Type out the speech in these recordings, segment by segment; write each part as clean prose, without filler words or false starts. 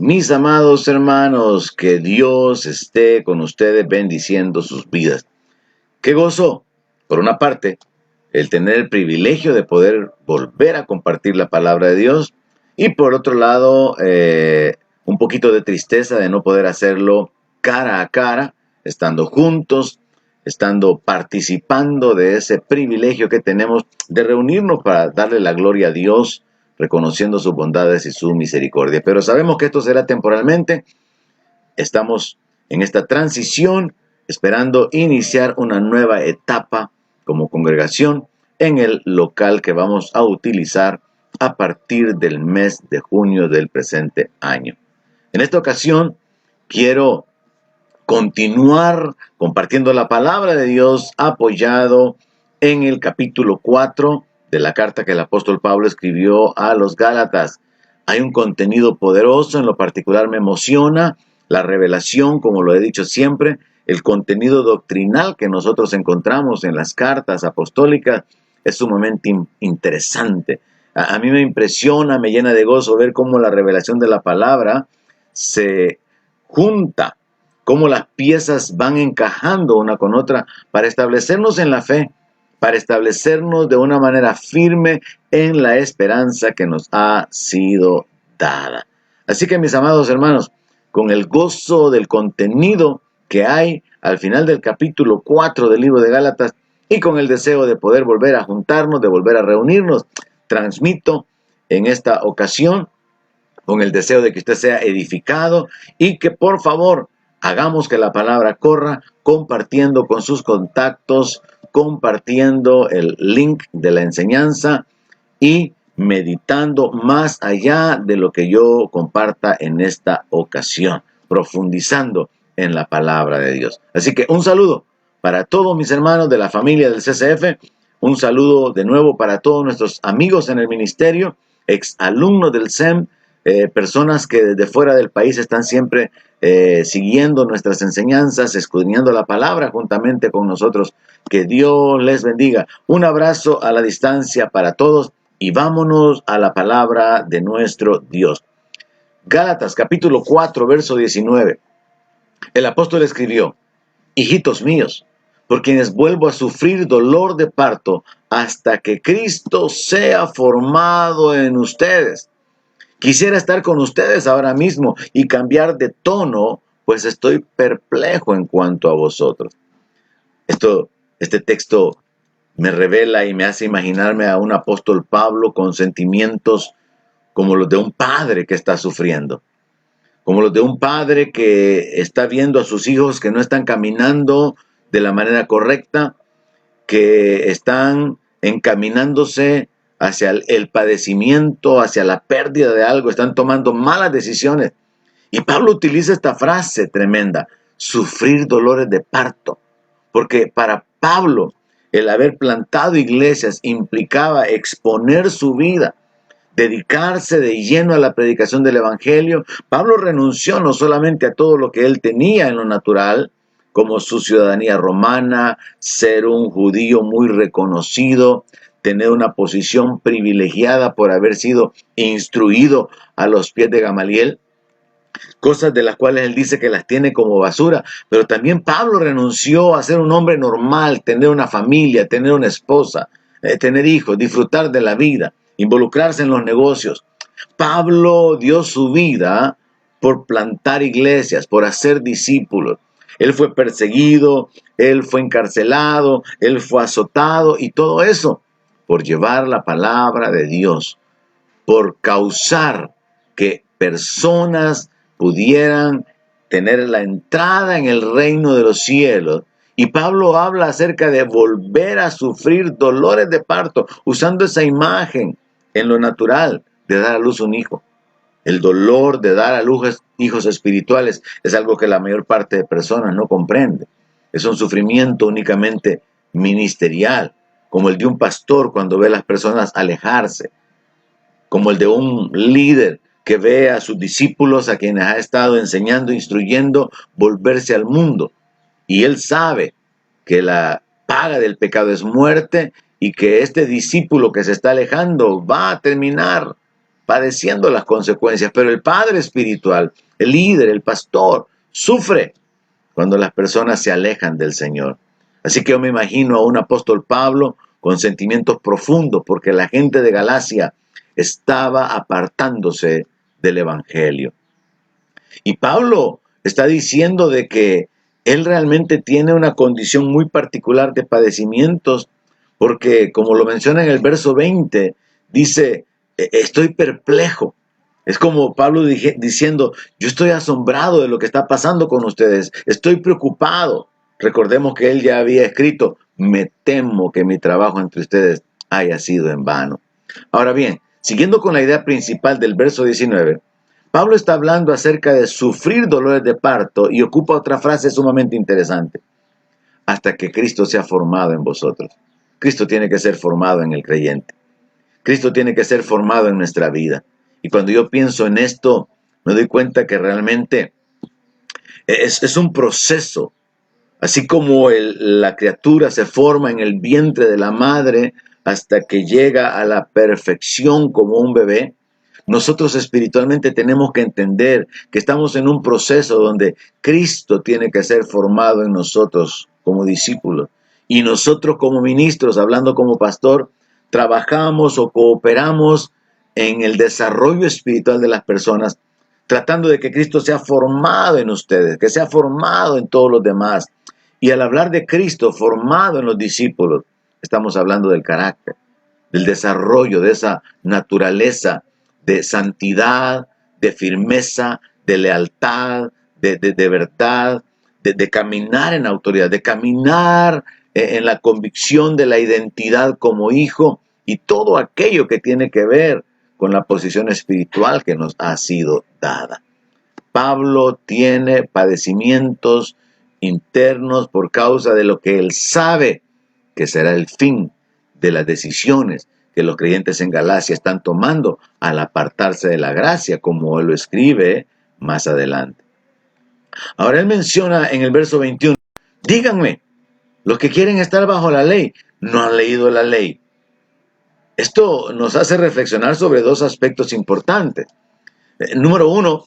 Mis amados hermanos, que Dios esté con ustedes bendiciendo sus vidas. Qué gozo, por una parte, el tener el privilegio de poder volver a compartir la palabra de Dios y por otro lado, un poquito de tristeza de no poder hacerlo cara a cara, estando juntos, estando participando de ese privilegio que tenemos de reunirnos para darle la gloria a Dios, reconociendo sus bondades y su misericordia. Pero sabemos que esto será temporalmente. Estamos en esta transición, esperando iniciar una nueva etapa como congregación en el local que vamos a utilizar a partir del mes de junio del presente año. En esta ocasión quiero continuar compartiendo la palabra de Dios apoyado en el capítulo 4 de la carta que el apóstol Pablo escribió a los Gálatas. Hay un contenido poderoso, en lo particular me emociona la revelación, como lo he dicho siempre, el contenido doctrinal que nosotros encontramos en las cartas apostólicas es sumamente interesante. A mí me impresiona, me llena de gozo ver cómo la revelación de la palabra se junta, cómo las piezas van encajando una con otra para establecernos en la fe, para establecernos de una manera firme en la esperanza que nos ha sido dada. Así que, mis amados hermanos, con el gozo del contenido que hay al final del capítulo 4 del libro de Gálatas y con el deseo de poder volver a juntarnos, de volver a reunirnos, transmito en esta ocasión con el deseo de que usted sea edificado y que por favor hagamos que la palabra corra compartiendo con sus contactos, compartiendo el link de la enseñanza y meditando más allá de lo que yo comparta en esta ocasión, profundizando en la palabra de Dios. Así que un saludo para todos mis hermanos de la familia del CCF, un saludo de nuevo para todos nuestros amigos en el ministerio, exalumnos del SEM, personas que desde fuera del país están siempre siguiendo nuestras enseñanzas, escudriñando la palabra juntamente con nosotros. Que Dios les bendiga. Un abrazo a la distancia para todos y vámonos a la palabra de nuestro Dios. Gálatas capítulo 4, verso 19. El apóstol escribió: hijitos míos, por quienes vuelvo a sufrir dolor de parto hasta que Cristo sea formado en ustedes. Quisiera estar con ustedes ahora mismo y cambiar de tono, pues estoy perplejo en cuanto a vosotros. Este texto me revela y me hace imaginarme a un apóstol Pablo con sentimientos como los de un padre que está sufriendo, como los de un padre que está viendo a sus hijos que no están caminando de la manera correcta, que están encaminándose hacia el padecimiento, hacia la pérdida de algo, están tomando malas decisiones. Y Pablo utiliza esta frase tremenda: sufrir dolores de parto, porque para Pablo el haber plantado iglesias implicaba exponer su vida, dedicarse de lleno a la predicación del evangelio. Pablo renunció no solamente a todo lo que él tenía en lo natural, como su ciudadanía romana, ser un judío muy reconocido, tener una posición privilegiada por haber sido instruido a los pies de Gamaliel, cosas de las cuales él dice que las tiene como basura, pero también Pablo renunció a ser un hombre normal, tener una familia, tener una esposa, tener hijos, disfrutar de la vida, involucrarse en los negocios. Pablo dio su vida por plantar iglesias, por hacer discípulos. Él fue perseguido, él fue encarcelado, él fue azotado y todo eso por llevar la palabra de Dios, por causar que personas pudieran tener la entrada en el reino de los cielos. Y Pablo habla acerca de volver a sufrir dolores de parto, usando esa imagen en lo natural de dar a luz un hijo. El dolor de dar a luz hijos espirituales es algo que la mayor parte de personas no comprende. Es un sufrimiento únicamente ministerial, como el de un pastor cuando ve a las personas alejarse, como el de un líder que ve a sus discípulos, a quienes ha estado enseñando, instruyendo, volverse al mundo. Y él sabe que la paga del pecado es muerte y que este discípulo que se está alejando va a terminar padeciendo las consecuencias, pero el padre espiritual, el líder, el pastor, sufre cuando las personas se alejan del Señor. Así que yo me imagino a un apóstol Pablo con sentimientos profundos porque la gente de Galacia estaba apartándose del Evangelio. Y Pablo está diciendo de que él realmente tiene una condición muy particular de padecimientos, porque como lo menciona en el verso 20, dice, estoy perplejo. Es como Pablo diciendo, yo estoy asombrado de lo que está pasando con ustedes, estoy preocupado. Recordemos que él ya había escrito, me temo que mi trabajo entre ustedes haya sido en vano. Ahora bien, siguiendo con la idea principal del verso 19, Pablo está hablando acerca de sufrir dolores de parto y ocupa otra frase sumamente interesante. Hasta que Cristo sea formado en vosotros. Cristo tiene que ser formado en el creyente. Cristo tiene que ser formado en nuestra vida. Y cuando yo pienso en esto, me doy cuenta que realmente es un proceso. Así como la criatura se forma en el vientre de la madre hasta que llega a la perfección como un bebé, nosotros espiritualmente tenemos que entender que estamos en un proceso donde Cristo tiene que ser formado en nosotros como discípulos. Y nosotros como ministros, hablando como pastor, trabajamos o cooperamos en el desarrollo espiritual de las personas, tratando de que Cristo sea formado en ustedes, que sea formado en todos los demás. Y al hablar de Cristo formado en los discípulos, estamos hablando del carácter, del desarrollo de esa naturaleza de santidad, de firmeza, de lealtad, de verdad, de caminar en autoridad, de caminar en la convicción de la identidad como hijo y todo aquello que tiene que ver con la posición espiritual que nos ha sido dada. Pablo tiene padecimientos internos por causa de lo que él sabe que será el fin de las decisiones que los creyentes en Galacia están tomando al apartarse de la gracia, como él lo escribe más adelante. Ahora él menciona en el verso 21, díganme, los que quieren estar bajo la ley, no han leído la ley. Esto nos hace reflexionar sobre dos aspectos importantes. Número uno,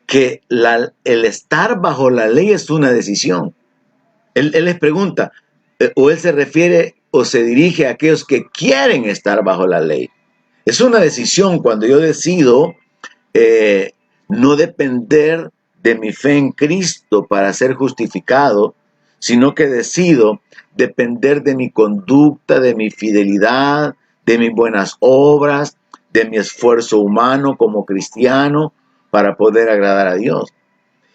que el estar bajo la ley es una decisión. Él les pregunta, o él se refiere o se dirige a aquellos que quieren estar bajo la ley. Es una decisión cuando yo decido no depender de mi fe en Cristo para ser justificado, sino que decido depender de mi conducta, de mi fidelidad, de mis buenas obras, de mi esfuerzo humano como cristiano para poder agradar a Dios.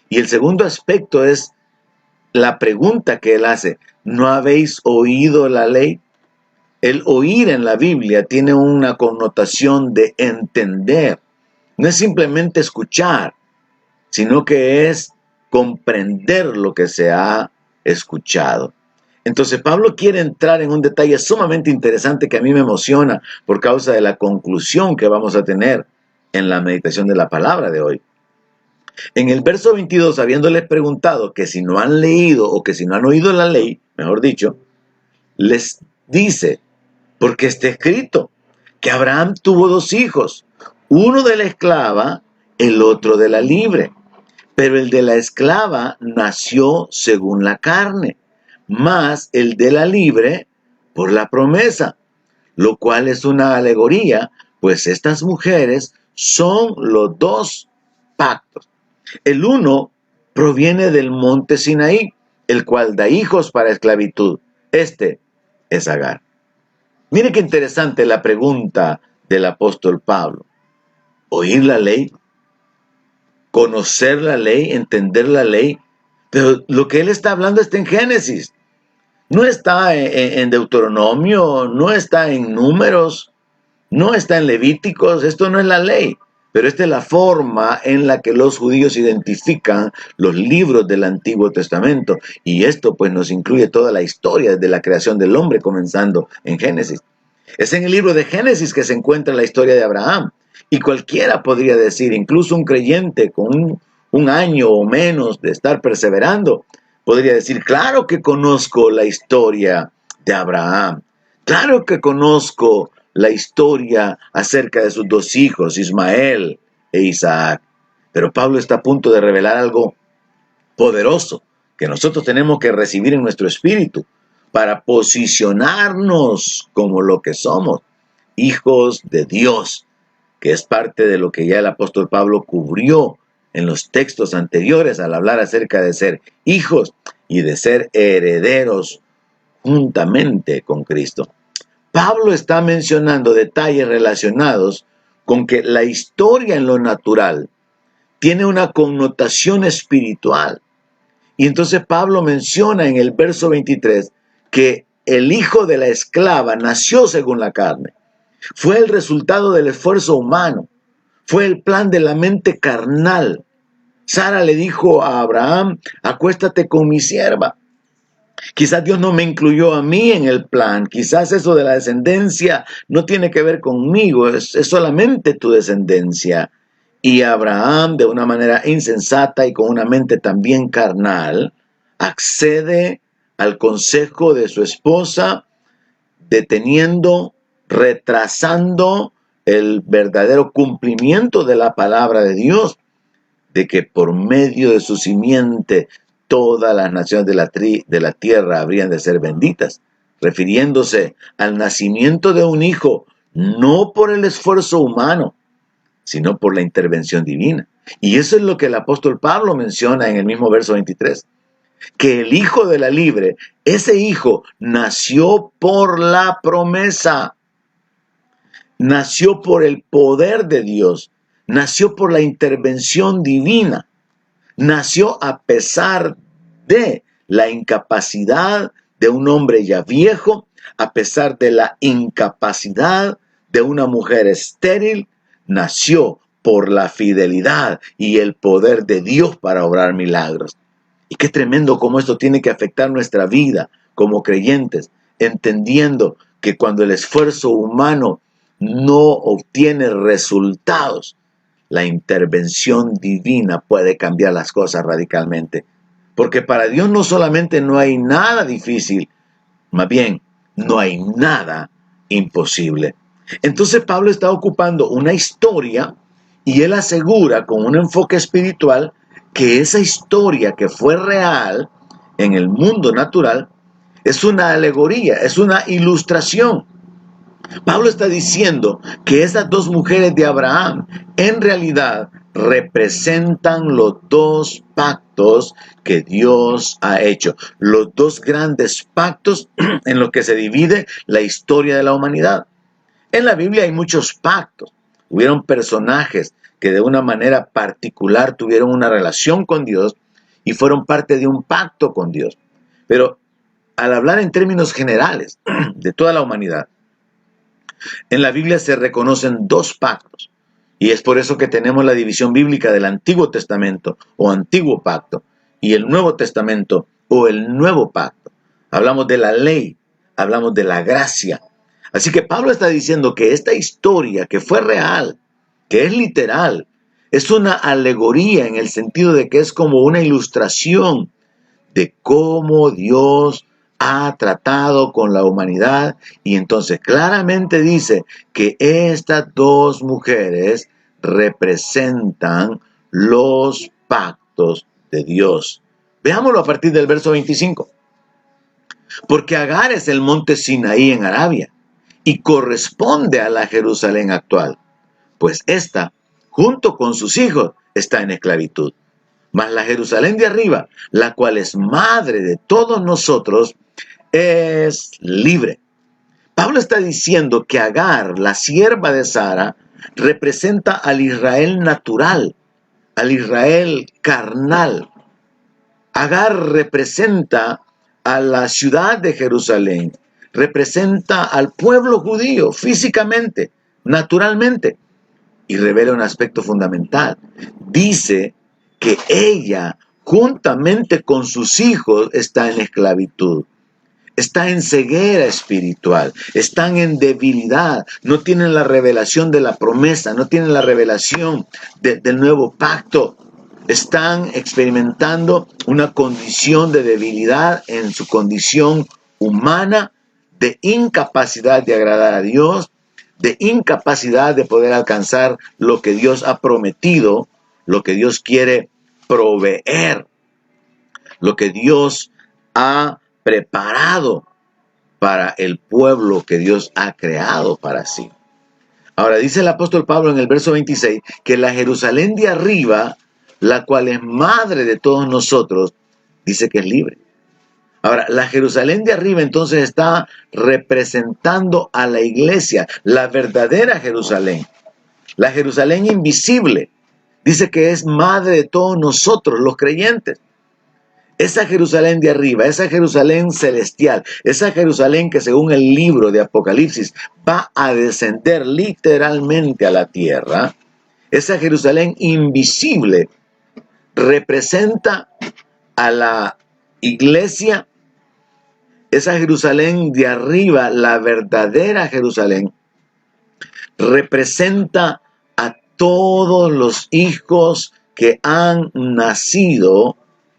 Y el segundo aspecto es la pregunta que él hace, ¿no habéis oído la ley? El oír en la Biblia tiene una connotación de entender. No es simplemente escuchar, sino que es comprender lo que se ha escuchado. Entonces Pablo quiere entrar en un detalle sumamente interesante que a mí me emociona por causa de la conclusión que vamos a tener en la meditación de la palabra de hoy. En el verso 22, habiéndoles preguntado que si no han leído o que si no han oído la ley, mejor dicho, les dice, porque está escrito que Abraham tuvo dos hijos, uno de la esclava, el otro de la libre. Pero el de la esclava nació según la carne, más el de la libre por la promesa, lo cual es una alegoría, pues estas mujeres son los dos pactos. El uno proviene del monte Sinaí, el cual da hijos para esclavitud. Este es Agar. Mire qué interesante la pregunta del apóstol Pablo. ¿Oír la ley? ¿Conocer la ley? ¿Entender la ley? Pero lo que él está hablando está en Génesis. No está en Deuteronomio, no está en Números, no está en Levíticos. Esto no es la ley. Pero esta es la forma en la que los judíos identifican los libros del Antiguo Testamento. Y esto pues nos incluye toda la historia desde la creación del hombre, comenzando en Génesis. Es en el libro de Génesis que se encuentra la historia de Abraham. Y cualquiera podría decir, incluso un creyente con un año o menos de estar perseverando, podría decir, claro que conozco la historia de Abraham. Claro que conozco la historia acerca de sus dos hijos, Ismael e Isaac. Pero Pablo está a punto de revelar algo poderoso que nosotros tenemos que recibir en nuestro espíritu para posicionarnos como lo que somos, hijos de Dios, que es parte de lo que ya el apóstol Pablo cubrió en los textos anteriores al hablar acerca de ser hijos y de ser herederos juntamente con Cristo. Pablo está mencionando detalles relacionados con que la historia en lo natural tiene una connotación espiritual. Y entonces Pablo menciona en el verso 23 que el hijo de la esclava nació según la carne. Fue el resultado del esfuerzo humano. Fue el plan de la mente carnal. Sara le dijo a Abraham, acuéstate con mi sierva. Quizás Dios no me incluyó a mí en el plan. Quizás eso de la descendencia no tiene que ver conmigo. Es solamente tu descendencia. Y Abraham, de una manera insensata y con una mente también carnal, accede al consejo de su esposa, deteniendo, retrasando el verdadero cumplimiento de la palabra de Dios, de que por medio de su simiente todas las naciones de la tierra habrían de ser benditas, refiriéndose al nacimiento de un hijo, no por el esfuerzo humano, sino por la intervención divina. Y eso es lo que el apóstol Pablo menciona en el mismo verso 23, que el hijo de la libre, ese hijo nació por la promesa, nació por el poder de Dios, nació por la intervención divina, nació a pesar de la incapacidad de un hombre ya viejo, a pesar de la incapacidad de una mujer estéril, nació por la fidelidad y el poder de Dios para obrar milagros. Y qué tremendo cómo esto tiene que afectar nuestra vida como creyentes, entendiendo que cuando el esfuerzo humano no obtiene resultados, la intervención divina puede cambiar las cosas radicalmente. Porque para Dios no solamente no hay nada difícil, más bien no hay nada imposible. Entonces Pablo está ocupando una historia y él asegura con un enfoque espiritual que esa historia que fue real en el mundo natural es una alegoría, es una ilustración. Pablo está diciendo que esas dos mujeres de Abraham en realidad representan los dos pactos que Dios ha hecho, los dos grandes pactos en los que se divide la historia de la humanidad. En la Biblia hay muchos pactos. Hubieron personajes que de una manera particular tuvieron una relación con Dios y fueron parte de un pacto con Dios. Pero al hablar en términos generales de toda la humanidad, en la Biblia se reconocen dos pactos. Y es por eso que tenemos la división bíblica del Antiguo Testamento o Antiguo Pacto y el Nuevo Testamento o el Nuevo Pacto. Hablamos de la ley, hablamos de la gracia. Así que Pablo está diciendo que esta historia que fue real, que es literal, es una alegoría en el sentido de que es como una ilustración de cómo Dios ha tratado con la humanidad, y entonces claramente dice que estas dos mujeres representan los pactos de Dios. Veámoslo a partir del verso 25. Porque Agar es el monte Sinaí en Arabia y corresponde a la Jerusalén actual, pues ésta, junto con sus hijos, está en esclavitud. Mas la Jerusalén de arriba, la cual es madre de todos nosotros, es libre. Pablo está diciendo que Agar, la sierva de Sara, representa al Israel natural, al Israel carnal. Agar representa a la ciudad de Jerusalén, representa al pueblo judío físicamente, naturalmente, y revela un aspecto fundamental. Dice que ella, juntamente con sus hijos, está en esclavitud. Está en ceguera espiritual, están en debilidad, no tienen la revelación de la promesa, no tienen la revelación del nuevo pacto. Están experimentando una condición de debilidad en su condición humana, de incapacidad de agradar a Dios, de incapacidad de poder alcanzar lo que Dios ha prometido, lo que Dios quiere proveer, lo que Dios ha preparado para el pueblo que Dios ha creado para sí. Ahora dice el apóstol Pablo en el verso 26 que la Jerusalén de arriba, la cual es madre de todos nosotros, dice que es libre. Ahora, la Jerusalén de arriba entonces está representando a la iglesia, la verdadera Jerusalén, la Jerusalén invisible. Dice que es madre de todos nosotros, los creyentes. Esa Jerusalén de arriba, esa Jerusalén celestial, esa Jerusalén que según el libro de Apocalipsis va a descender literalmente a la tierra, esa Jerusalén invisible representa a la iglesia. Esa Jerusalén de arriba, la verdadera Jerusalén, representa a todos los hijos que han nacido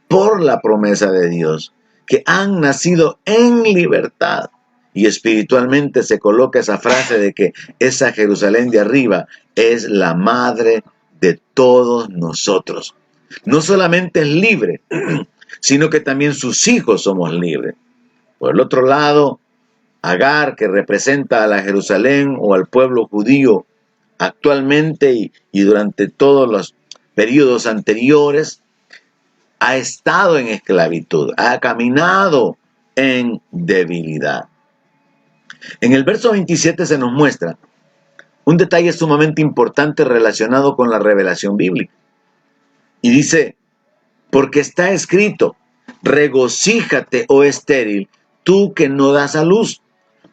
por la promesa de Dios, que han nacido en libertad. Y espiritualmente se coloca esa frase de que esa Jerusalén de arriba es la madre de todos nosotros. No solamente es libre, sino que también sus hijos somos libres. Por el otro lado, Agar, que representa a la Jerusalén o al pueblo judío actualmente y durante todos los periodos anteriores, ha estado en esclavitud, ha caminado en debilidad. En el verso 27 se nos muestra un detalle sumamente importante relacionado con la revelación bíblica. Y dice, porque está escrito, regocíjate, oh estéril, tú que no das a luz.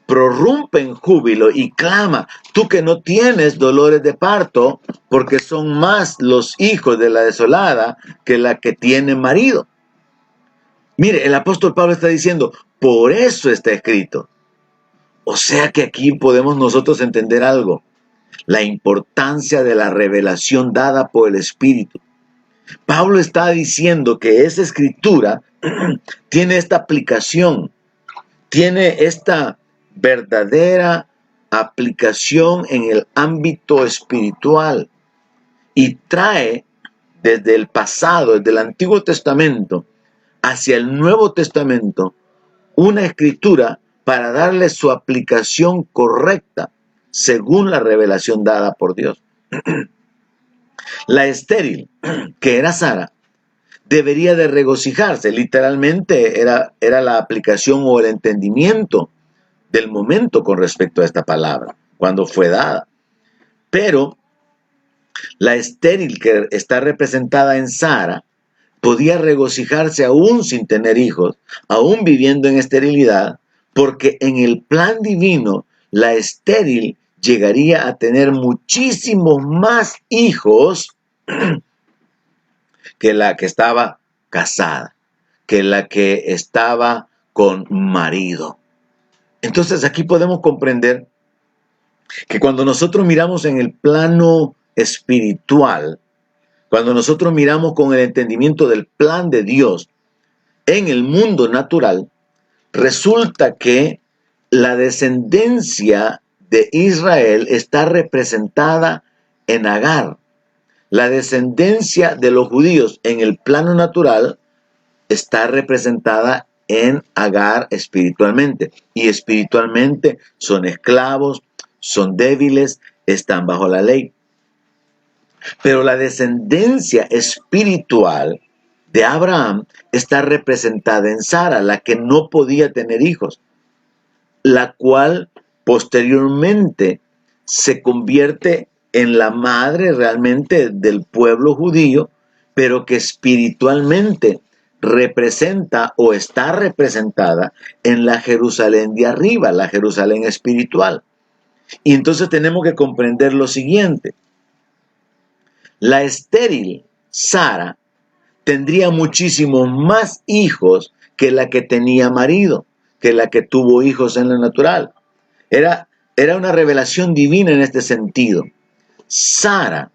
Prorrumpe en júbilo y clama, tú que no tienes dolores de parto, porque son más los hijos de la desolada que la que tiene marido. Mire, el apóstol Pablo está diciendo, por eso está escrito. O sea que aquí podemos nosotros entender algo, la importancia de la revelación dada por el Espíritu. Pablo está diciendo que esa escritura tiene esta aplicación, tiene esta verdadera aplicación en el ámbito espiritual y trae desde el pasado, desde el Antiguo Testamento hacia el Nuevo Testamento, una escritura para darle su aplicación correcta según la revelación dada por Dios. La estéril, que era Sara, debería de regocijarse. Literalmente era la aplicación o el entendimiento del momento con respecto a esta palabra, cuando fue dada. Pero la estéril que está representada en Sara podía regocijarse aún sin tener hijos, aún viviendo en esterilidad, porque en el plan divino la estéril llegaría a tener muchísimos más hijos que la que estaba casada, que la que estaba con marido. Entonces aquí podemos comprender que cuando nosotros miramos en el plano espiritual, cuando nosotros miramos con el entendimiento del plan de Dios en el mundo natural, resulta que la descendencia de Israel está representada en Agar. La descendencia de los judíos en el plano natural está representada en Agar espiritualmente. Y espiritualmente son esclavos, son débiles, están bajo la ley. Pero la descendencia espiritual de Abraham está representada en Sara, la que no podía tener hijos, la cual posteriormente se convierte en la madre realmente del pueblo judío, pero que espiritualmente representa o está representada en la Jerusalén de arriba, la Jerusalén espiritual. Y entonces tenemos que comprender lo siguiente. La estéril Sara tendría muchísimos más hijos que la que tenía marido, que la que tuvo hijos en lo natural. Era una revelación divina en este sentido. Sara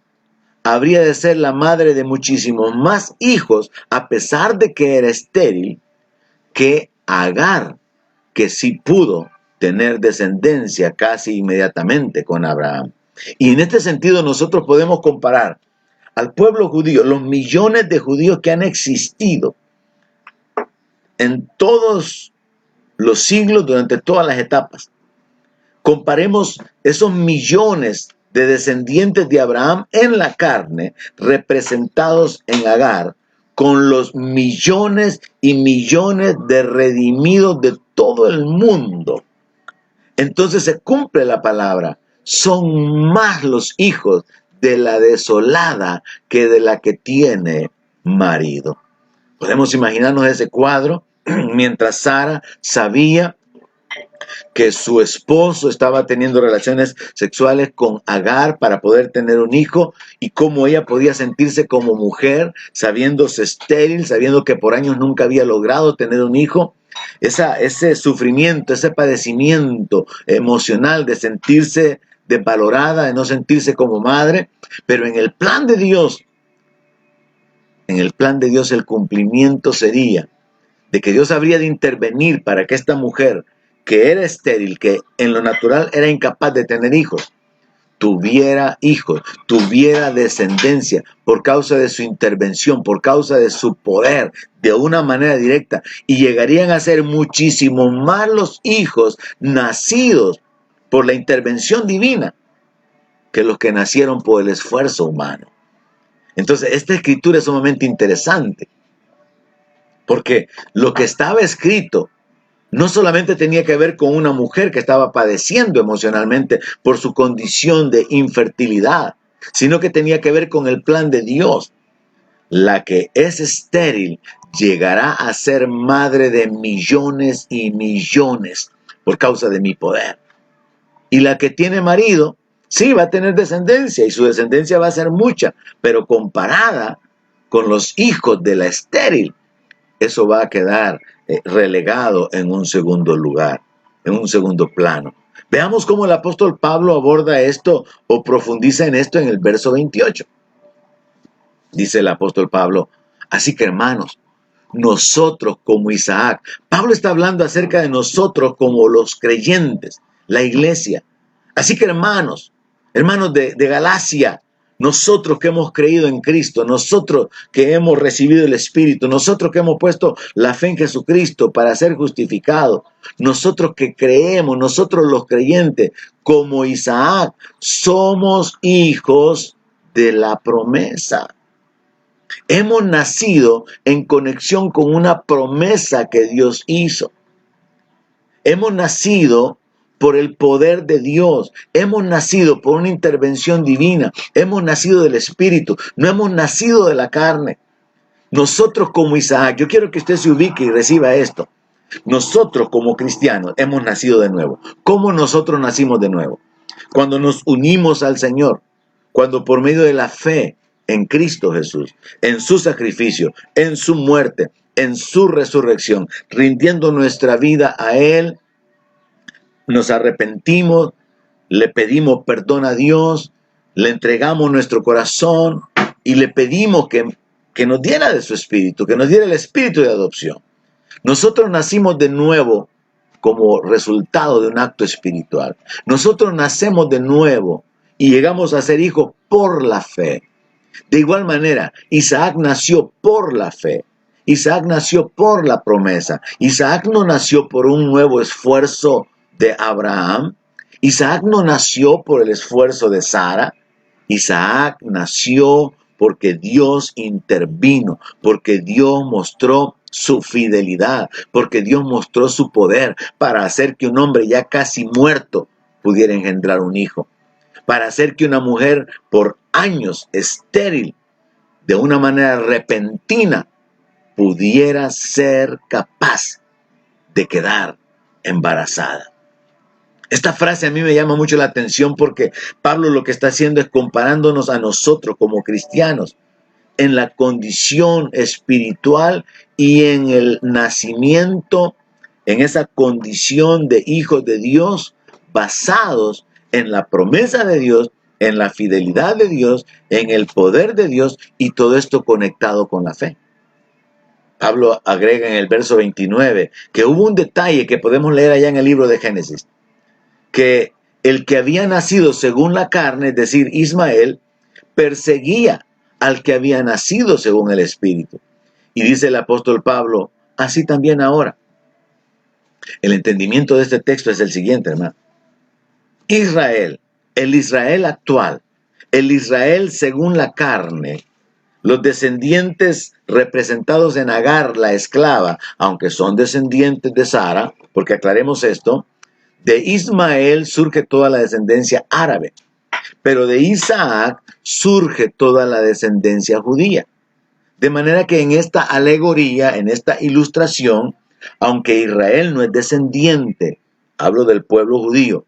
habría de ser la madre de muchísimos más hijos, a pesar de que era estéril, que Agar, que sí pudo tener descendencia casi inmediatamente con Abraham. Y en este sentido nosotros podemos comparar al pueblo judío, los millones de judíos que han existido en todos los siglos, durante todas las etapas. Comparemos esos millones de descendientes de Abraham en la carne, representados en Agar, con los millones y millones de redimidos de todo el mundo. Entonces se cumple la palabra. Son más los hijos de la desolada que de la que tiene marido. Podemos imaginarnos ese cuadro mientras Sara sabía que su esposo estaba teniendo relaciones sexuales con Agar para poder tener un hijo, y cómo ella podía sentirse como mujer, sabiéndose estéril, sabiendo que por años nunca había logrado tener un hijo. Ese sufrimiento, ese padecimiento emocional de sentirse desvalorada, de no sentirse como madre. Pero en el plan de Dios, el cumplimiento sería de que Dios habría de intervenir para que esta mujer, que era estéril, que en lo natural era incapaz de tener hijos, tuviera hijos, tuviera descendencia por causa de su intervención, por causa de su poder, de una manera directa. Y llegarían a ser muchísimo más los hijos nacidos por la intervención divina que los que nacieron por el esfuerzo humano. Entonces, esta escritura es sumamente interesante, porque lo que estaba escrito no solamente tenía que ver con una mujer que estaba padeciendo emocionalmente por su condición de infertilidad, sino que tenía que ver con el plan de Dios. La que es estéril llegará a ser madre de millones y millones por causa de mi poder. Y la que tiene marido, sí, va a tener descendencia, y su descendencia va a ser mucha, pero comparada con los hijos de la estéril, eso va a quedar relegado en un segundo lugar, en un segundo plano. Veamos cómo el apóstol Pablo aborda esto o profundiza en esto en el verso 28. Dice el apóstol Pablo: así que, hermanos, nosotros como Isaac. Pablo está hablando acerca de nosotros como los creyentes, la iglesia. Así que, hermanos de Galacia, nosotros que hemos creído en Cristo, nosotros que hemos recibido el Espíritu, nosotros que hemos puesto la fe en Jesucristo para ser justificados, nosotros que creemos, nosotros los creyentes, como Isaac, somos hijos de la promesa. Hemos nacido en conexión con una promesa que Dios hizo. Hemos nacido por el poder de Dios. Hemos nacido por una intervención divina. Hemos nacido del Espíritu. No hemos nacido de la carne. Nosotros como Isaac, yo quiero que usted se ubique y reciba esto. Nosotros como cristianos hemos nacido de nuevo. ¿Cómo nosotros nacimos de nuevo? Cuando nos unimos al Señor. Cuando por medio de la fe en Cristo Jesús, en su sacrificio, en su muerte, en su resurrección, rindiendo nuestra vida a Él, nos arrepentimos, le pedimos perdón a Dios, le entregamos nuestro corazón y le pedimos que nos diera de su espíritu, que nos diera el espíritu de adopción. Nosotros nacimos de nuevo como resultado de un acto espiritual. Nosotros nacemos de nuevo y llegamos a ser hijos por la fe. De igual manera, Isaac nació por la fe. Isaac nació por la promesa. Isaac no nació por un nuevo esfuerzo de Abraham. Isaac no nació por el esfuerzo de Sara. Isaac nació porque Dios intervino, porque Dios mostró su fidelidad, porque Dios mostró su poder para hacer que un hombre ya casi muerto pudiera engendrar un hijo, para hacer que una mujer por años estéril, de una manera repentina, pudiera ser capaz de quedar embarazada. Esta frase a mí me llama mucho la atención porque Pablo lo que está haciendo es comparándonos a nosotros como cristianos en la condición espiritual y en el nacimiento, en esa condición de hijos de Dios, basados en la promesa de Dios, en la fidelidad de Dios, en el poder de Dios, y todo esto conectado con la fe. Pablo agrega en el verso 29 que hubo un detalle que podemos leer allá en el libro de Génesis, que el que había nacido según la carne, es decir, Ismael, perseguía al que había nacido según el Espíritu. Y dice el apóstol Pablo, así también ahora. El entendimiento de este texto es el siguiente, hermano. Israel, el Israel actual, el Israel según la carne, los descendientes representados en Agar, la esclava, aunque son descendientes de Sara, porque aclaremos esto, de Ismael surge toda la descendencia árabe, pero de Isaac surge toda la descendencia judía. De manera que en esta alegoría, en esta ilustración, aunque Israel no es descendiente, hablo del pueblo judío,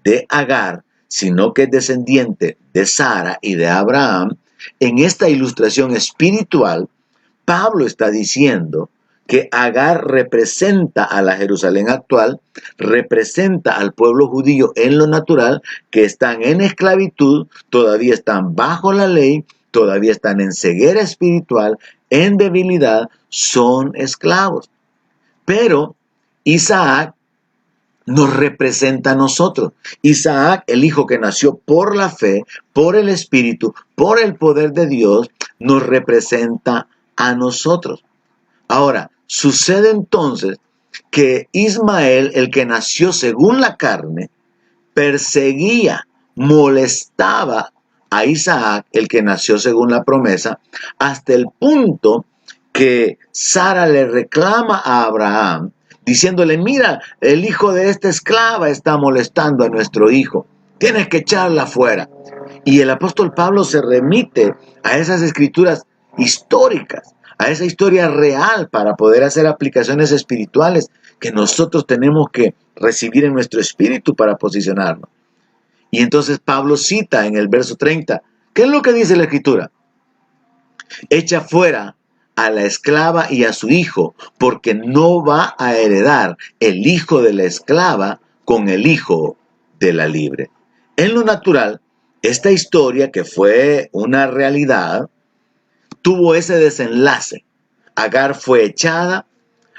de Agar, sino que es descendiente de Sara y de Abraham, en esta ilustración espiritual, Pablo está diciendo que Agar representa a la Jerusalén actual, representa al pueblo judío en lo natural, que están en esclavitud, todavía están bajo la ley, todavía están en ceguera espiritual, en debilidad, son esclavos. Pero Isaac nos representa a nosotros. Isaac, el hijo que nació por la fe, por el Espíritu, por el poder de Dios, nos representa a nosotros. Ahora, sucede entonces que Ismael, el que nació según la carne, perseguía, molestaba a Isaac, el que nació según la promesa, hasta el punto que Sara le reclama a Abraham, diciéndole, mira, el hijo de esta esclava está molestando a nuestro hijo, tienes que echarla fuera. Y el apóstol Pablo se remite a esas escrituras históricas, a esa historia real para poder hacer aplicaciones espirituales que nosotros tenemos que recibir en nuestro espíritu para posicionarnos. Y entonces Pablo cita en el verso 30, ¿qué es lo que dice la escritura? Echa fuera a la esclava y a su hijo, porque no va a heredar el hijo de la esclava con el hijo de la libre. En lo natural, esta historia, que fue una realidad, tuvo ese desenlace. Agar fue echada,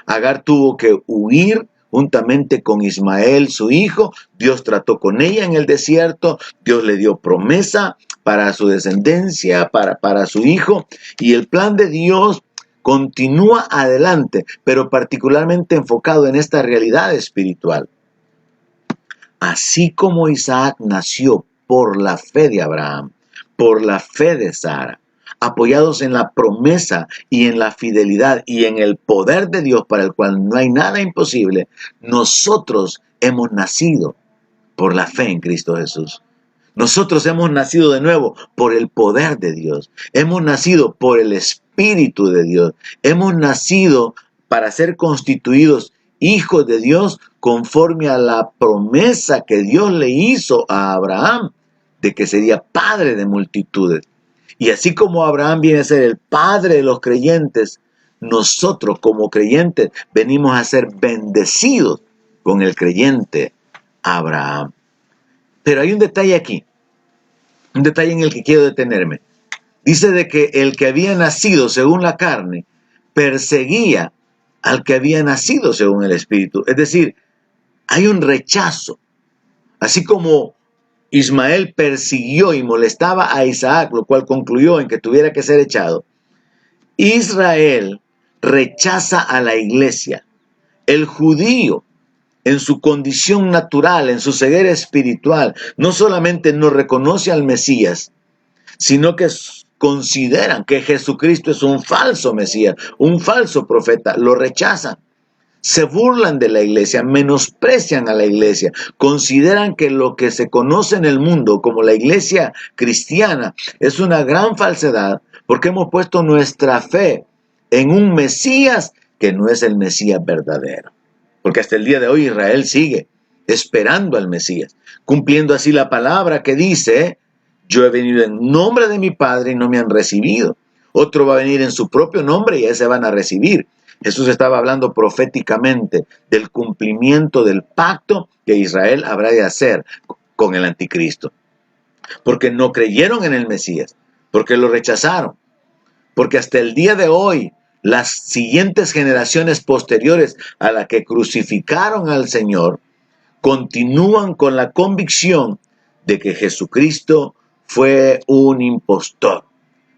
Agar tuvo que huir juntamente con Ismael, su hijo. Dios trató con ella en el desierto, Dios le dio promesa para su descendencia, para su hijo, y el plan de Dios continúa adelante, pero particularmente enfocado en esta realidad espiritual. Así como Isaac nació por la fe de Abraham, por la fe de Sara, apoyados en la promesa y en la fidelidad y en el poder de Dios para el cual no hay nada imposible, nosotros hemos nacido por la fe en Cristo Jesús. Nosotros hemos nacido de nuevo por el poder de Dios. Hemos nacido por el Espíritu de Dios. Hemos nacido para ser constituidos hijos de Dios conforme a la promesa que Dios le hizo a Abraham de que sería padre de multitudes. Y así como Abraham viene a ser el padre de los creyentes, nosotros como creyentes venimos a ser bendecidos con el creyente Abraham. Pero hay un detalle aquí, un detalle en el que quiero detenerme. Dice de que el que había nacido según la carne perseguía al que había nacido según el Espíritu. Es decir, hay un rechazo. Así como Ismael persiguió y molestaba a Isaac, lo cual concluyó en que tuviera que ser echado, Israel rechaza a la iglesia. El judío, en su condición natural, en su ceguera espiritual, no solamente no reconoce al Mesías, sino que consideran que Jesucristo es un falso Mesías, un falso profeta, lo rechazan. Se burlan de la iglesia, menosprecian a la iglesia, consideran que lo que se conoce en el mundo como la iglesia cristiana es una gran falsedad porque hemos puesto nuestra fe en un Mesías que no es el Mesías verdadero. Porque hasta el día de hoy Israel sigue esperando al Mesías, cumpliendo así la palabra que dice, yo he venido en nombre de mi Padre y no me han recibido. Otro va a venir en su propio nombre y a ese van a recibir. Jesús estaba hablando proféticamente del cumplimiento del pacto que Israel habrá de hacer con el anticristo. Porque no creyeron en el Mesías, porque lo rechazaron, porque hasta el día de hoy las siguientes generaciones posteriores a la que crucificaron al Señor, continúan con la convicción de que Jesucristo fue un impostor,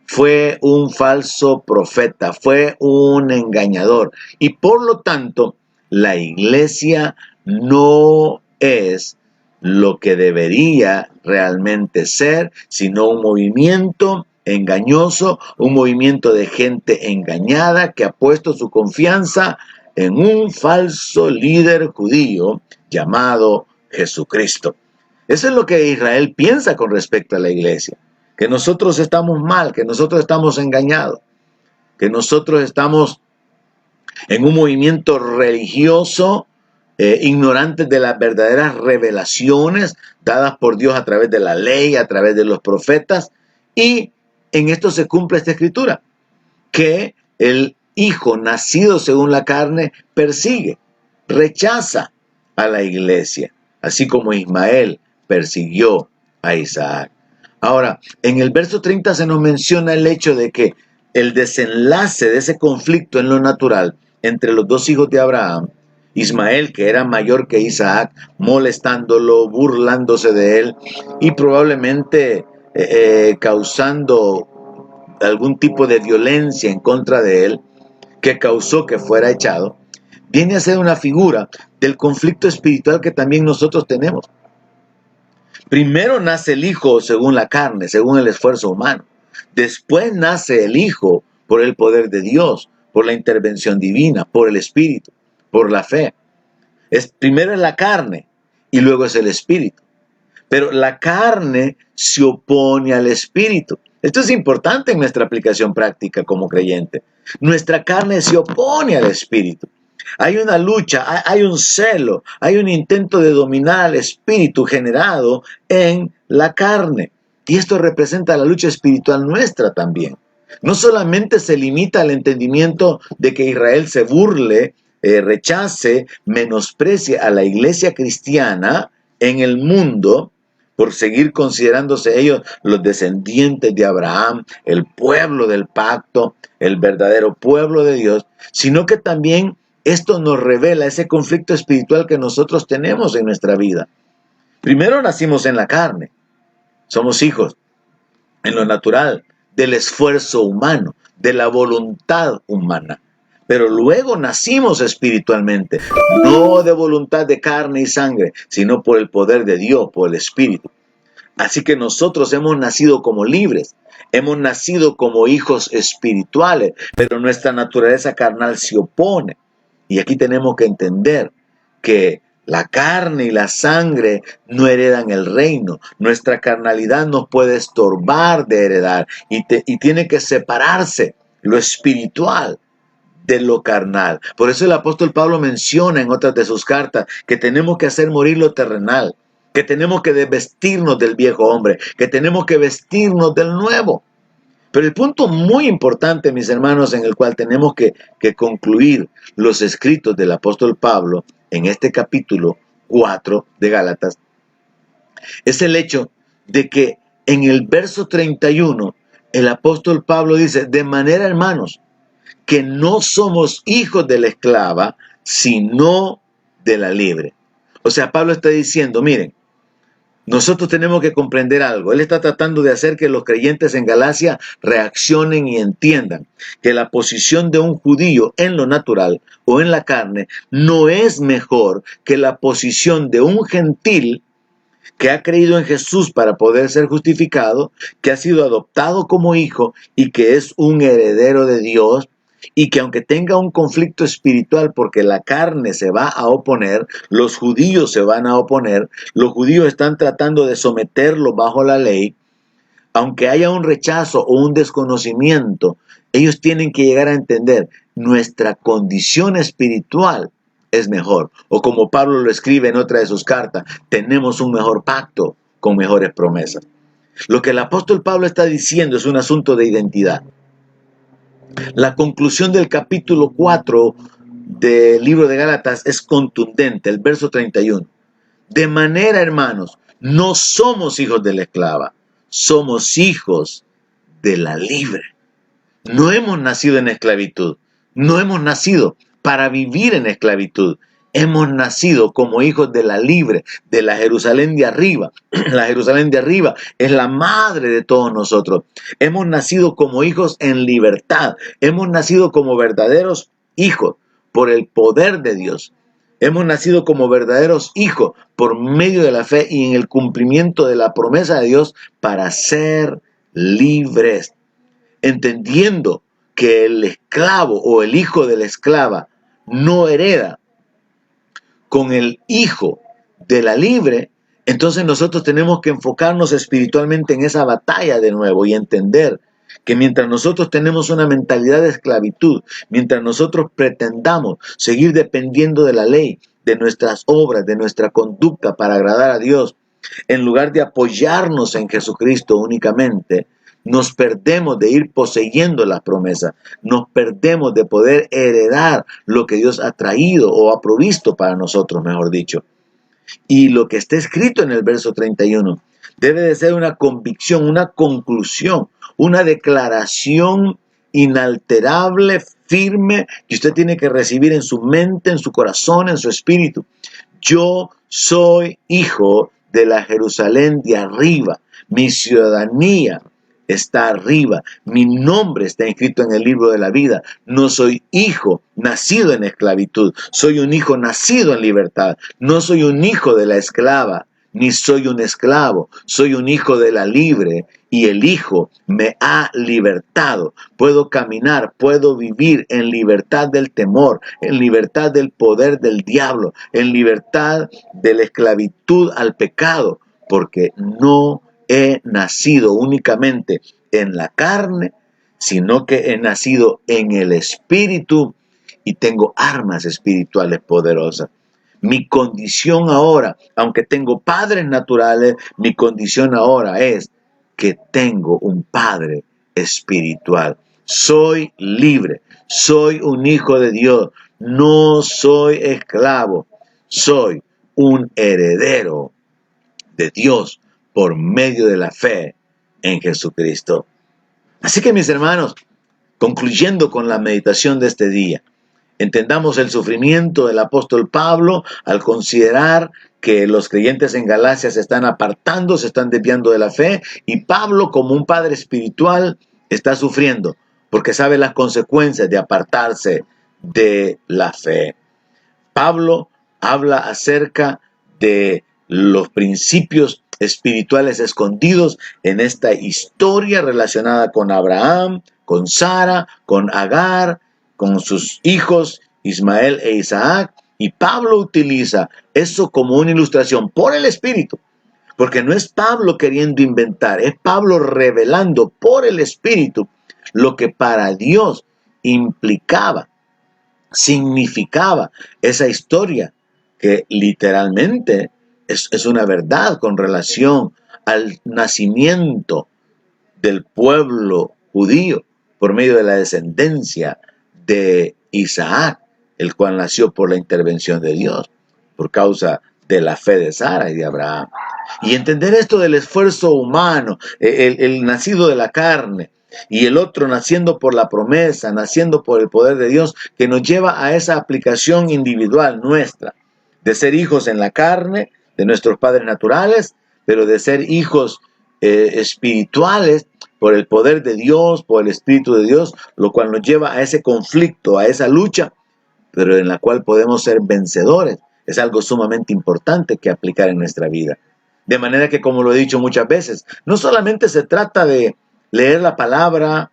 fue un falso profeta, fue un engañador. Y por lo tanto, la iglesia no es lo que debería realmente ser, sino un movimiento engañoso, un movimiento de gente engañada que ha puesto su confianza en un falso líder judío llamado Jesucristo. Eso es lo que Israel piensa con respecto a la iglesia, que nosotros estamos mal, que nosotros estamos engañados, que nosotros estamos en un movimiento religioso, ignorantes de las verdaderas revelaciones dadas por Dios a través de la ley, a través de los profetas, y en esto se cumple esta escritura, que el hijo nacido según la carne persigue, rechaza a la iglesia, así como Ismael persiguió a Isaac. Ahora, en el verso 30 se nos menciona el hecho de que el desenlace de ese conflicto en lo natural entre los dos hijos de Abraham, Ismael, que era mayor que Isaac, molestándolo, burlándose de él y probablemente causando algún tipo de violencia en contra de él, que causó que fuera echado, viene a ser una figura del conflicto espiritual que también nosotros tenemos. Primero nace el hijo según la carne, según el esfuerzo humano. Después nace el hijo por el poder de Dios, por la intervención divina, por el espíritu, por la fe. Primero es la carne y luego es el espíritu. Pero la carne se opone al espíritu. Esto es importante en nuestra aplicación práctica como creyente. Nuestra carne se opone al espíritu. Hay una lucha, hay un celo, hay un intento de dominar al espíritu generado en la carne. Y esto representa la lucha espiritual nuestra también. No solamente se limita al entendimiento de que Israel se burle, rechace, menosprecie a la iglesia cristiana en el mundo, por seguir considerándose ellos los descendientes de Abraham, el pueblo del pacto, el verdadero pueblo de Dios, sino que también esto nos revela ese conflicto espiritual que nosotros tenemos en nuestra vida. Primero nacimos en la carne, somos hijos en lo natural del esfuerzo humano, de la voluntad humana. Pero luego nacimos espiritualmente, no de voluntad de carne y sangre, sino por el poder de Dios, por el Espíritu. Así que nosotros hemos nacido como libres, hemos nacido como hijos espirituales, pero nuestra naturaleza carnal se opone. Y aquí tenemos que entender que la carne y la sangre no heredan el reino. Nuestra carnalidad nos puede estorbar de heredar y tiene que separarse lo espiritual de lo carnal. Por eso el apóstol Pablo menciona en otras de sus cartas que tenemos que hacer morir lo terrenal, que tenemos que desvestirnos del viejo hombre, que tenemos que vestirnos del nuevo. Pero el punto muy importante, mis hermanos, en el cual tenemos que concluir los escritos del apóstol Pablo en este capítulo 4 de Gálatas, es el hecho de que en el verso 31 el apóstol Pablo dice, de manera, hermanos, que no somos hijos de la esclava, sino de la libre. O sea, Pablo está diciendo, miren, nosotros tenemos que comprender algo. Él está tratando de hacer que los creyentes en Galacia reaccionen y entiendan que la posición de un judío en lo natural o en la carne no es mejor que la posición de un gentil que ha creído en Jesús para poder ser justificado, que ha sido adoptado como hijo y que es un heredero de Dios, y que aunque tenga un conflicto espiritual porque la carne se va a oponer, los judíos se van a oponer, los judíos están tratando de someterlo bajo la ley, aunque haya un rechazo o un desconocimiento, ellos tienen que llegar a entender nuestra condición espiritual es mejor. O como Pablo lo escribe en otra de sus cartas, tenemos un mejor pacto con mejores promesas. Lo que el apóstol Pablo está diciendo es un asunto de identidad. La conclusión del capítulo 4 del libro de Gálatas es contundente, el verso 31. De manera, hermanos, no somos hijos de la esclava, somos hijos de la libre. No hemos nacido en esclavitud, No hemos nacido para vivir en esclavitud. Hemos nacido como hijos de la libre, de la Jerusalén de arriba. La Jerusalén de arriba es la madre de todos nosotros. Hemos nacido como hijos en libertad. Hemos nacido como verdaderos hijos por el poder de Dios. Hemos nacido como verdaderos hijos por medio de la fe y en el cumplimiento de la promesa de Dios para ser libres. Entendiendo que el esclavo o el hijo de la esclava no hereda con el hijo de la libre, entonces nosotros tenemos que enfocarnos espiritualmente en esa batalla de nuevo y entender que mientras nosotros tenemos una mentalidad de esclavitud, mientras nosotros pretendamos seguir dependiendo de la ley, de nuestras obras, de nuestra conducta para agradar a Dios, en lugar de apoyarnos en Jesucristo únicamente, nos perdemos de ir poseyendo las promesas, nos perdemos de poder heredar lo que Dios ha traído o ha provisto para nosotros, mejor dicho. Y lo que está escrito en el verso 31 debe de ser una convicción, una conclusión, una declaración inalterable, firme, que usted tiene que recibir en su mente, en su corazón, en su espíritu. Yo soy hijo de la Jerusalén de arriba. Mi ciudadanía está arriba. Mi nombre está inscrito en el libro de la vida. No soy hijo nacido en esclavitud. Soy un hijo nacido en libertad. No soy un hijo de la esclava, ni soy un esclavo. Soy un hijo de la libre y el hijo me ha libertado. Puedo caminar, puedo vivir en libertad del temor, en libertad del poder del diablo, en libertad de la esclavitud al pecado, porque no he nacido únicamente en la carne, sino que he nacido en el espíritu y tengo armas espirituales poderosas. Mi condición ahora, aunque tengo padres naturales, mi condición ahora es que tengo un padre espiritual. Soy libre, soy un hijo de Dios, no soy esclavo, soy un heredero de Dios por medio de la fe en Jesucristo. Así que mis hermanos, concluyendo con la meditación de este día, entendamos el sufrimiento del apóstol Pablo al considerar que los creyentes en Galacia se están apartando, se están desviando de la fe, y Pablo, como un padre espiritual, está sufriendo porque sabe las consecuencias de apartarse de la fe. Pablo habla acerca de los principios espirituales escondidos en esta historia relacionada con Abraham, con Sara, con Agar, con sus hijos Ismael e Isaac. Y Pablo utiliza eso como una ilustración por el Espíritu, porque no es Pablo queriendo inventar, es Pablo revelando por el Espíritu lo que para Dios implicaba, significaba esa historia, que literalmente es una verdad con relación al nacimiento del pueblo judío por medio de la descendencia de Isaac, el cual nació por la intervención de Dios, por causa de la fe de Sara y de Abraham. Y entender esto del esfuerzo humano, el nacido de la carne, y el otro naciendo por la promesa, naciendo por el poder de Dios, que nos lleva a esa aplicación individual nuestra, de ser hijos en la carne, de nuestros padres naturales, pero de ser hijos espirituales por el poder de Dios, por el Espíritu de Dios, lo cual nos lleva a ese conflicto, a esa lucha, pero en la cual podemos ser vencedores. Es algo sumamente importante que aplicar en nuestra vida. De manera que, como lo he dicho muchas veces, no solamente se trata de leer la palabra,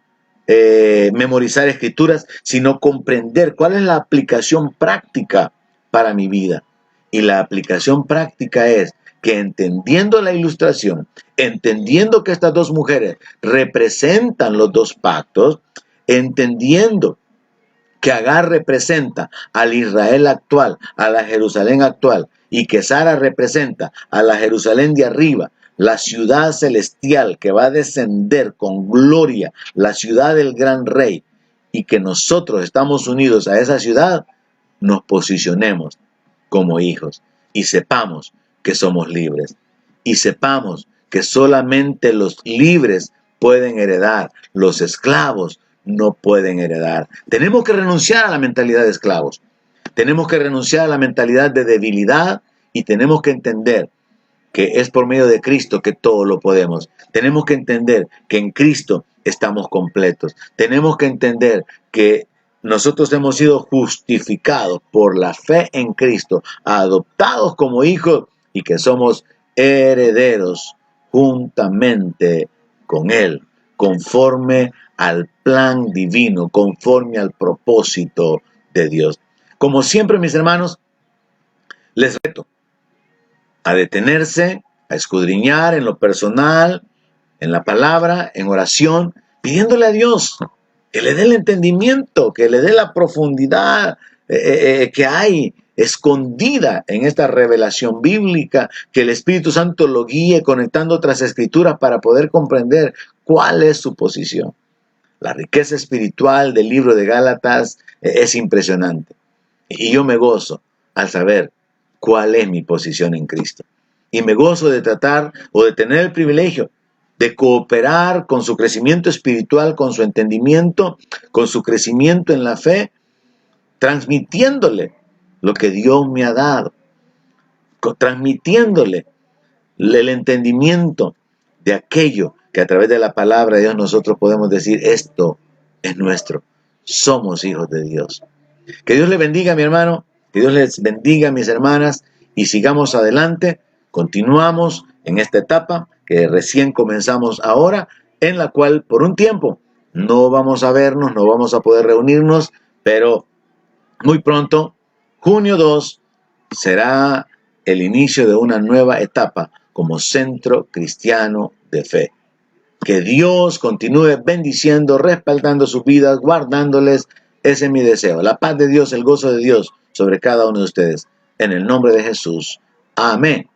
memorizar escrituras, sino comprender cuál es la aplicación práctica para mi vida. Y la aplicación práctica es que, entendiendo la ilustración, entendiendo que estas dos mujeres representan los dos pactos, entendiendo que Agar representa al Israel actual, a la Jerusalén actual, y que Sara representa a la Jerusalén de arriba, la ciudad celestial que va a descender con gloria, la ciudad del gran rey, y que nosotros estamos unidos a esa ciudad, nos posicionemos como hijos y sepamos que somos libres, y sepamos que solamente los libres pueden heredar, los esclavos no pueden heredar. Tenemos que renunciar a la mentalidad de esclavos. Tenemos que renunciar a la mentalidad de debilidad y tenemos que entender que es por medio de Cristo que todo lo podemos. Tenemos que entender que en Cristo estamos completos. Tenemos que entender que nosotros hemos sido justificados por la fe en Cristo, adoptados como hijos y que somos herederos juntamente con Él, conforme al plan divino, conforme al propósito de Dios. Como siempre, mis hermanos, les reto a detenerse, a escudriñar en lo personal, en la palabra, en oración, pidiéndole a Dios que le dé el entendimiento, que le dé la profundidad que hay escondida en esta revelación bíblica, que el Espíritu Santo lo guíe conectando otras escrituras para poder comprender cuál es su posición. La riqueza espiritual del libro de Gálatas es impresionante. Y yo me gozo al saber cuál es mi posición en Cristo. Y me gozo de tratar o de tener el privilegio de cooperar con su crecimiento espiritual, con su entendimiento, con su crecimiento en la fe, transmitiéndole lo que Dios me ha dado, transmitiéndole el entendimiento de aquello que a través de la palabra de Dios nosotros podemos decir, esto es nuestro, somos hijos de Dios. Que Dios le bendiga, mi hermano, que Dios les bendiga, mis hermanas, y sigamos adelante. Continuamos en esta etapa que recién comenzamos ahora, en la cual por un tiempo no vamos a vernos, no vamos a poder reunirnos, pero muy pronto, junio 2, será el inicio de una nueva etapa como Centro Cristiano de Fe. Que Dios continúe bendiciendo, respaldando sus vidas, guardándoles. Ese es mi deseo. La paz de Dios, el gozo de Dios sobre cada uno de ustedes. En el nombre de Jesús. Amén.